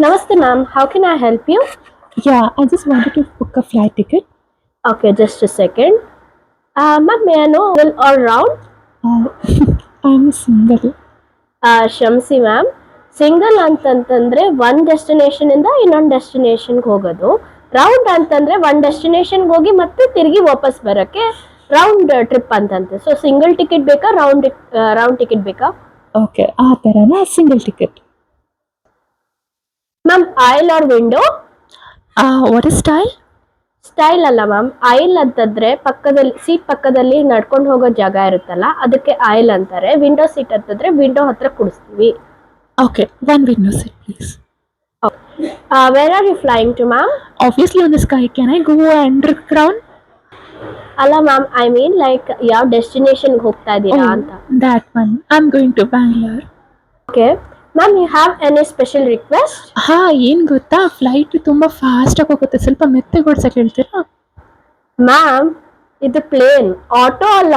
Namaste, ma'am. How can I help you? Yeah, I just wanted to book a flight ticket. Okay, just a second. Ma'am, may I know single or round? Uh, I'm single. ಕ್ಷಮಿಸಿ ma'am, single ಅಂತಂತಂದ್ರೆ ಒಂದ್ destination ಇಂದ ಇನ್ನೊಂದು ಡೆಸ್ಟಿನೇಷನ್ಗೆ ಹೋಗೋದು. Round ಅಂತಂದ್ರೆ ಒಂದ್ ಡೆಸ್ಟಿನೇಷನ್ಗೆ ಹೋಗಿ ಮತ್ತೆ ತಿರುಗಿ ವಾಪಸ್ ಬರಕ್ಕೆ ರೌಂಡ್ ಟ್ರಿಪ್ ಅಂತಂತೆ. ಸೊ ಸಿಂಗಲ್ ಟಿಕೆಟ್ ಬೇಕಾ, ರೌಂಡ್ ಟಿಕೆಟ್ ಬೇಕಾ? ಓಕೆ, ಆ ಥರನಾ single ticket. Ma'am, aisle or window? What is style? Style ಅಲ್ಲ ಮ್ಯಾಮ್, ಐಲ್ ಅಂತಂದ್ರೆ ಪಕ್ಕದಲ್ಲಿ ಸೀಟ್ ಪಕ್ಕದಲ್ಲಿ ನಡ್ಕೊಂಡು ಹೋಗೋ ಜಾಗ ಇರುತ್ತಲ್ಲ, ಅದಕ್ಕೆ ಐಲ್ ಅಂತಾರೆ. ವಿಂಡೋ ಸೀಟ್ ಅಂತಂದ್ರೆ ವಿಂಡೋ ಹತ್ರ ಕುಡಿಸ್ತೀವಿ. Okay, one window seat please. Where are you flying to ma'am? Obviously on the sky. Can I go underground? ಅಲ್ಲ ಮ್ಯಾಮ್, ಐ ಮೀನ್ ಲೈಕ್ ಯಾವ ಡೆಸ್ಟಿನೇಷನ್ಗೆ ಹೋಗ್ತಾ ಇದ್ದೀರಾ ಅಂತ. That one. I'm going to Bangalore. Okay ma'am, you have any special request? ಏನು ಗೊತ್ತಾ, flight ತುಂಬ ಫಾಸ್ಟಾಗಿ ಹೋಗುತ್ತೆ, ಸ್ವಲ್ಪ ಮೆತ್ತಗೆ ಓಡ್ಸಕ್ಕೆ ಹೇಳ್ತೀರಾ? ಮ್ಯಾಮ್, ಇದು ಪ್ಲೇನ್, ಆಟೋ ಅಲ್ಲ.